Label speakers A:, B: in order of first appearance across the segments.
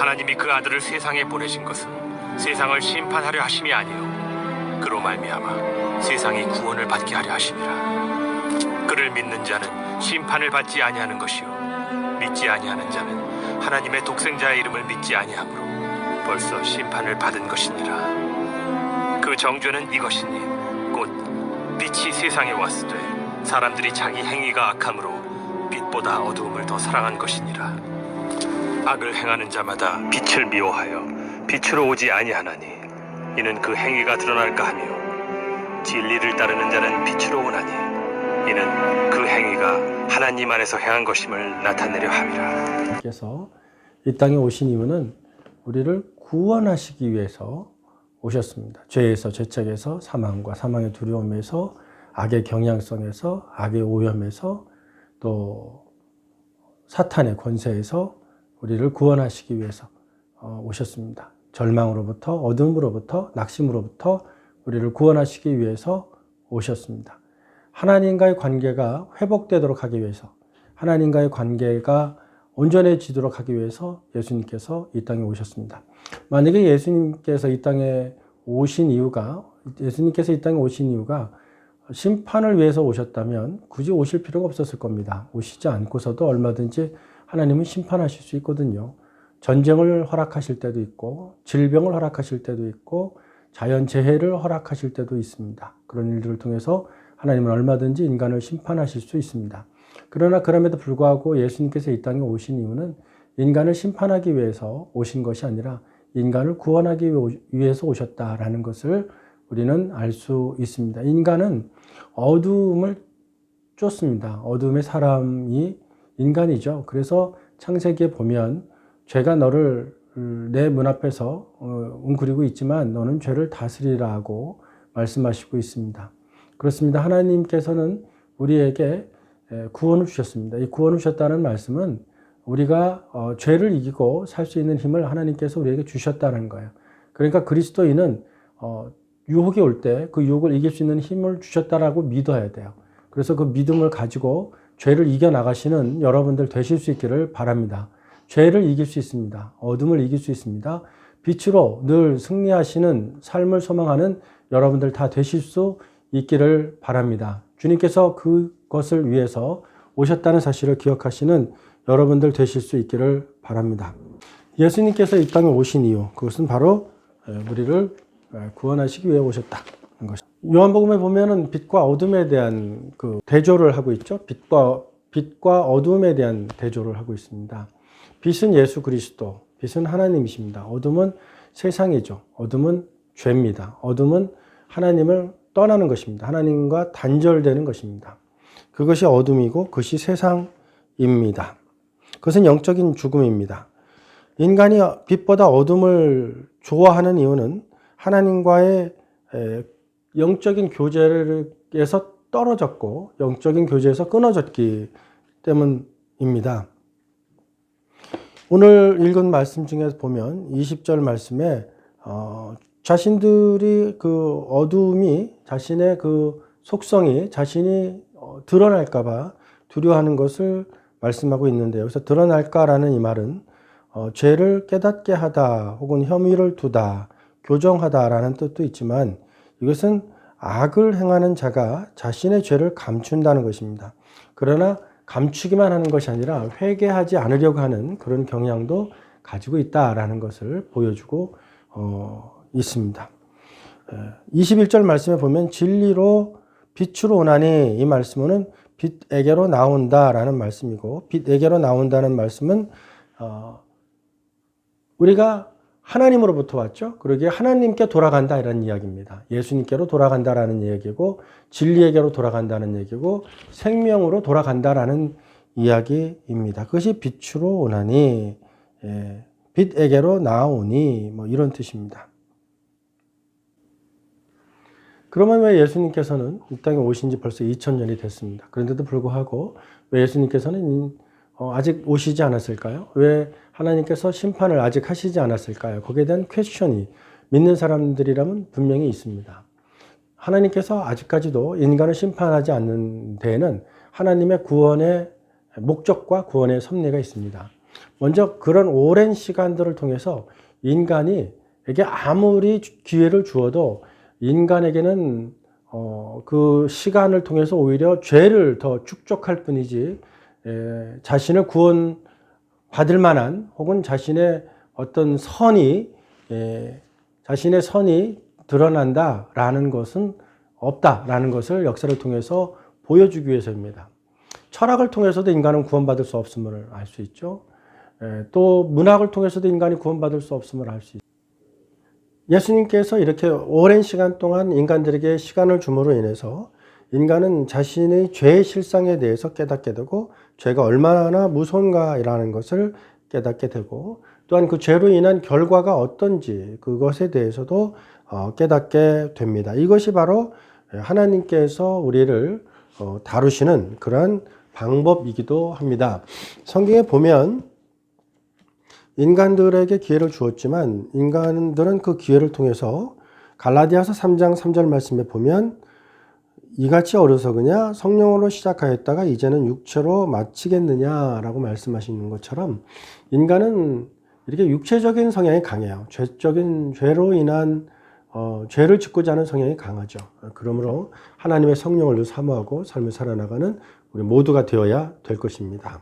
A: 하나님이 그 아들을 세상에 보내신 것은 세상을 심판하려 하심이 아니요 그로 말미암아 세상이 구원을 받게 하려 하심이라. 그를 믿는 자는 심판을 받지 아니하는 것이요 믿지 아니하는 자는 하나님의 독생자의 이름을 믿지 아니하므로 벌써 심판을 받은 것이니라. 그 정죄는 이것이니 곧 빛이 세상에 왔으되 사람들이 자기 행위가 악함으로 빛보다 어두움을 더 사랑한 것이니라. 악을 행하는 자마다 빛을 미워하여 빛으로 오지 아니하나니 이는 그 행위가 드러날까 하며 진리를 따르는 자는 빛으로 오나니 이는 그 행위가 하나님 안에서 행한 것임을 나타내려 함이라.
B: 그래서 이 땅에 오신 이유는 우리를 구원하시기 위해서 오셨습니다. 죄에서, 죄책에서, 사망과 사망의 두려움에서, 악의 경향성에서, 악의 오염에서, 또 사탄의 권세에서 우리를 구원하시기 위해서 오셨습니다. 절망으로부터, 어둠으로부터, 낙심으로부터 우리를 구원하시기 위해서 오셨습니다. 하나님과의 관계가 회복되도록 하기 위해서, 하나님과의 관계가 온전해지도록 하기 위해서 예수님께서 이 땅에 오셨습니다. 만약에 예수님께서 이 땅에 오신 이유가 심판을 위해서 오셨다면 굳이 오실 필요가 없었을 겁니다. 오시지 않고서도 얼마든지 하나님은 심판하실 수 있거든요. 전쟁을 허락하실 때도 있고, 질병을 허락하실 때도 있고, 자연재해를 허락하실 때도 있습니다. 그런 일들을 통해서 하나님은 얼마든지 인간을 심판하실 수 있습니다. 그러나 그럼에도 불구하고 예수님께서 이 땅에 오신 이유는 인간을 심판하기 위해서 오신 것이 아니라 인간을 구원하기 위해서 오셨다라는 것을 우리는 알 수 있습니다. 인간은 어두움을 쫓습니다. 어두움의 사람이 인간이죠. 그래서 창세기에 보면 죄가 너를 내 문 앞에서 웅크리고 있지만 너는 죄를 다스리라고 말씀하시고 있습니다. 그렇습니다. 하나님께서는 우리에게 구원을 주셨습니다. 이 구원을 주셨다는 말씀은 우리가 죄를 이기고 살 수 있는 힘을 하나님께서 우리에게 주셨다는 거예요. 그러니까 그리스도인은 유혹이 올 때 그 유혹을 이길 수 있는 힘을 주셨다라고 믿어야 돼요. 그래서 그 믿음을 가지고 죄를 이겨나가시는 여러분들 되실 수 있기를 바랍니다. 죄를 이길 수 있습니다. 어둠을 이길 수 있습니다. 빛으로 늘 승리하시는 삶을 소망하는 여러분들 다 되실 수 있기를 바랍니다. 주님께서 그것을 위해서 오셨다는 사실을 기억하시는 여러분들 되실 수 있기를 바랍니다. 예수님께서 이 땅에 오신 이유, 그것은 바로 우리를 구원하시기 위해 오셨다는 것입니다. 요한복음에 보면은 빛과 어둠에 대한 그 대조를 하고 있죠. 빛과 어둠에 대한 대조를 하고 있습니다. 빛은 예수 그리스도, 빛은 하나님이십니다. 어둠은 세상이죠. 어둠은 죄입니다. 어둠은 하나님을 떠나는 것입니다. 하나님과 단절되는 것입니다. 그것이 어둠이고 그것이 세상입니다. 그것은 영적인 죽음입니다. 인간이 빛보다 어둠을 좋아하는 이유는 하나님과의 영적인 교제에서 떨어졌고 영적인 교제에서 끊어졌기 때문입니다. 오늘 읽은 말씀 중에 보면 20절 말씀에 자신들이 그 어두움이 자신의 그 속성이 자신이 드러날까봐 두려워하는 것을 말씀하고 있는데요. 그래서 드러날까라는 이 말은 죄를 깨닫게 하다 혹은 혐의를 두다, 교정하다라는 뜻도 있지만 이것은 악을 행하는 자가 자신의 죄를 감춘다는 것입니다. 그러나 감추기만 하는 것이 아니라 회개하지 않으려고 하는 그런 경향도 가지고 있다라는 것을 보여주고 있습니다. 21절 말씀에 보면 진리로 빛으로 오나니 이 말씀은 빛에게로 나온다라는 말씀이고 빛에게로 나온다는 말씀은 우리가 하나님으로부터 왔죠. 그러기에 하나님께 돌아간다 이런 이야기입니다. 예수님께로 돌아간다라는 얘기고 진리에게로 돌아간다는 얘기고 생명으로 돌아간다라는 이야기입니다. 그것이 빛으로 오나니 빛에게로 나오니 뭐 이런 뜻입니다. 그러면 왜 예수님께서는 이 땅에 오신 지 벌써 2000년이 됐습니다. 그런데도 불구하고 왜 예수님께서는 아직 오시지 않았을까요? 왜 하나님께서 심판을 아직 하시지 않았을까요? 거기에 대한 퀘스천이 믿는 사람들이라면 분명히 있습니다. 하나님께서 아직까지도 인간을 심판하지 않는 데에는 하나님의 구원의 목적과 구원의 섭리가 있습니다. 먼저 그런 오랜 시간들을 통해서 인간에게 아무리 기회를 주어도 인간에게는 그 시간을 통해서 오히려 죄를 더 축적할 뿐이지 자신을 구원받을 만한 혹은 자신의 어떤 자신의 선이 드러난다라는 것은 없다라는 것을 역사를 통해서 보여주기 위해서입니다. 철학을 통해서도 인간은 구원받을 수 없음을 알 수 있죠. 또 문학을 통해서도 인간이 구원받을 수 없음을 알 수 있죠. 예수님께서 이렇게 오랜 시간 동안 인간들에게 시간을 줌으로 인해서 인간은 자신의 죄의 실상에 대해서 깨닫게 되고 죄가 얼마나 무서운가라는 것을 깨닫게 되고 또한 그 죄로 인한 결과가 어떤지 그것에 대해서도 깨닫게 됩니다. 이것이 바로 하나님께서 우리를 다루시는 그러한 방법이기도 합니다. 성경에 보면 인간들에게 기회를 주었지만 인간들은 그 기회를 통해서 갈라디아서 3장 3절 말씀에 보면 이같이 어리석으냐 성령으로 시작하였다가 이제는 육체로 마치겠느냐라고 말씀하시는 것처럼 인간은 이렇게 육체적인 성향이 강해요. 죄로 인한 죄를 짓고자 하는 성향이 강하죠. 그러므로 하나님의 성령을 사모하고 삶을 살아나가는 우리 모두가 되어야 될 것입니다.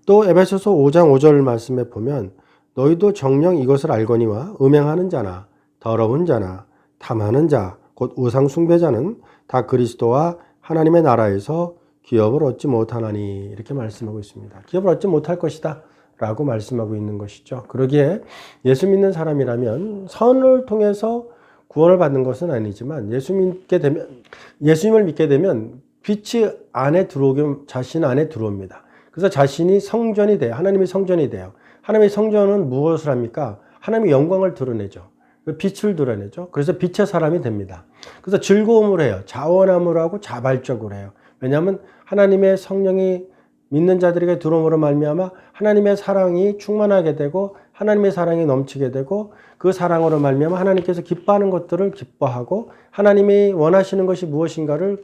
B: 또 에베소서 5장 5절 말씀에 보면 너희도 정녕 이것을 알거니와 음행하는 자나 더러운 자나 탐하는 자 곧 우상 숭배자는 다 그리스도와 하나님의 나라에서 기업을 얻지 못하나니 이렇게 말씀하고 있습니다. 기업을 얻지 못할 것이다 라고 말씀하고 있는 것이죠. 그러기에 예수 믿는 사람이라면 선을 통해서 구원을 받는 것은 아니지만 예수님을 믿게 되면 빛이 자신 안에 들어옵니다. 그래서 자신이 성전이 돼요. 하나님의 성전이 돼요. 하나님의 성전은 무엇을 합니까? 하나님의 영광을 드러내죠. 빛을 드러내죠. 그래서 빛의 사람이 됩니다. 그래서 즐거움을 해요. 자원함을 하고 자발적으로 해요. 왜냐하면 하나님의 성령이 믿는 자들에게 들어옴으로 말미암아 하나님의 사랑이 충만하게 되고 하나님의 사랑이 넘치게 되고 그 사랑으로 말미암아 하나님께서 기뻐하는 것들을 기뻐하고 하나님이 원하시는 것이 무엇인가를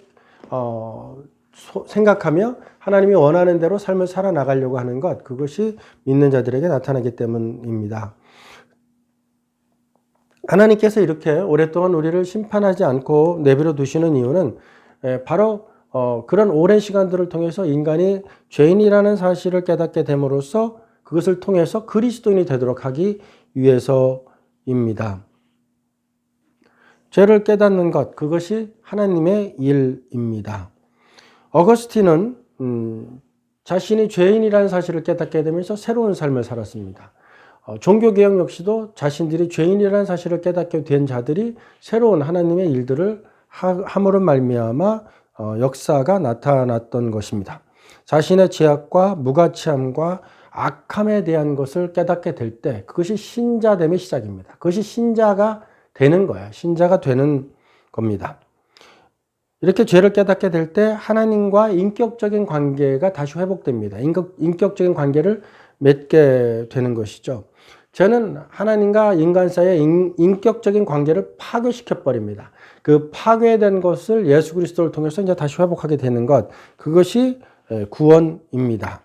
B: 생각하며 하나님이 원하는 대로 삶을 살아나가려고 하는 것, 그것이 믿는 자들에게 나타나기 때문입니다. 하나님께서 이렇게 오랫동안 우리를 심판하지 않고 내버려 두시는 이유는 바로 그런 오랜 시간들을 통해서 인간이 죄인이라는 사실을 깨닫게 됨으로써 그것을 통해서 그리스도인이 되도록 하기 위해서입니다. 죄를 깨닫는 것, 그것이 하나님의 일입니다. 어거스틴은 자신이 죄인이라는 사실을 깨닫게 되면서 새로운 삶을 살았습니다. 종교개혁 역시도 자신들이 죄인이라는 사실을 깨닫게 된 자들이 새로운 하나님의 일들을 함으로 말미암아 역사가 나타났던 것입니다. 자신의 죄악과 무가치함과 악함에 대한 것을 깨닫게 될 때 그것이 신자됨의 시작입니다. 그것이 신자가 되는 거예요. 신자가 되는 겁니다. 이렇게 죄를 깨닫게 될 때 하나님과 인격적인 관계가 다시 회복됩니다. 인격적인 관계를 맺게 되는 것이죠. 죄는 하나님과 인간 사이의 인격적인 관계를 파괴시켜 버립니다. 그 파괴된 것을 예수 그리스도를 통해서 이제 다시 회복하게 되는 것, 그것이 구원입니다.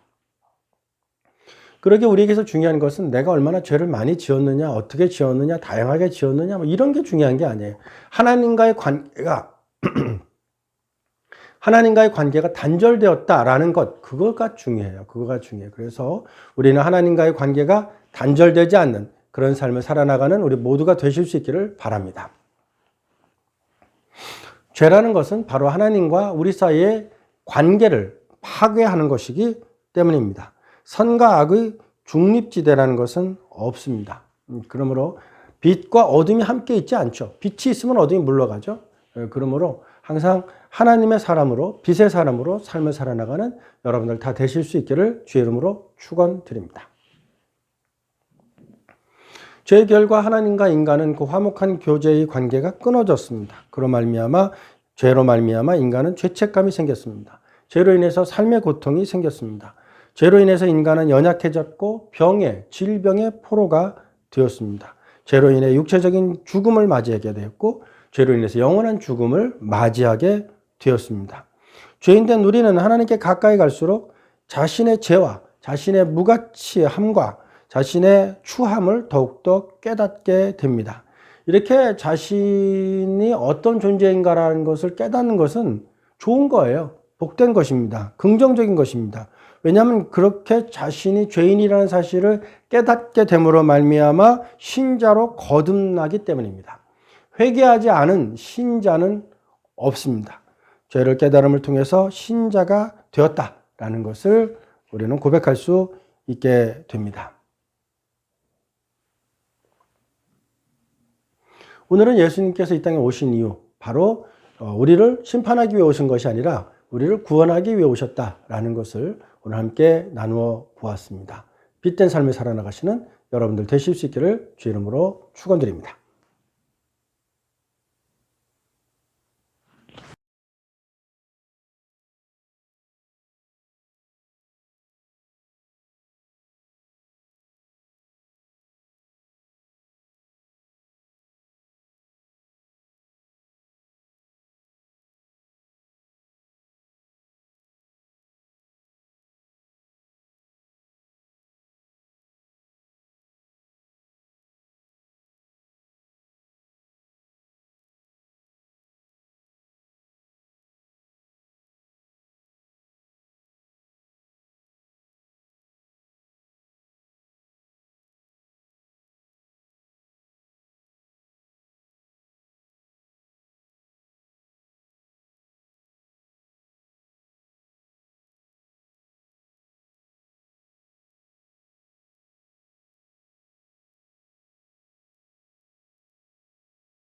B: 그러기에 우리에게서 중요한 것은 내가 얼마나 죄를 많이 지었느냐, 어떻게 지었느냐, 다양하게 지었느냐, 뭐 이런 게 중요한 게 아니에요. 하나님과의 관계가 단절되었다라는 것, 그거가 중요해요. 그거가 중요해요. 그래서 우리는 하나님과의 관계가 단절되지 않는 그런 삶을 살아나가는 우리 모두가 되실 수 있기를 바랍니다. 죄라는 것은 바로 하나님과 우리 사이의 관계를 파괴하는 것이기 때문입니다. 선과 악의 중립지대라는 것은 없습니다. 그러므로 빛과 어둠이 함께 있지 않죠. 빛이 있으면 어둠이 물러가죠. 그러므로 항상 하나님의 사람으로, 빛의 사람으로 삶을 살아나가는 여러분들 다 되실 수 있기를 주의 이름으로 축원드립니다. 죄의 결과 하나님과 인간은 그 화목한 교제의 관계가 끊어졌습니다. 죄로 말미암아 인간은 죄책감이 생겼습니다. 죄로 인해서 삶의 고통이 생겼습니다. 죄로 인해서 인간은 연약해졌고 질병의 포로가 되었습니다. 죄로 인해 육체적인 죽음을 맞이하게 되었고 죄로 인해서 영원한 죽음을 맞이하게 되었습니다. 죄인된 우리는 하나님께 가까이 갈수록 자신의 죄와 자신의 무가치함과 자신의 추함을 더욱더 깨닫게 됩니다. 이렇게 자신이 어떤 존재인가라는 것을 깨닫는 것은 좋은 거예요. 복된 것입니다. 긍정적인 것입니다. 왜냐하면 그렇게 자신이 죄인이라는 사실을 깨닫게 됨으로 말미암아 신자로 거듭나기 때문입니다. 회개하지 않은 신자는 없습니다. 죄를 깨달음을 통해서 신자가 되었다라는 것을 우리는 고백할 수 있게 됩니다. 오늘은 예수님께서 이 땅에 오신 이유, 바로 우리를 심판하기 위해 오신 것이 아니라 우리를 구원하기 위해 오셨다라는 것을 오늘 함께 나누어 보았습니다. 빛된 삶을 살아나가시는 여러분들 되실 수 있기를 주의 이름으로 축원드립니다.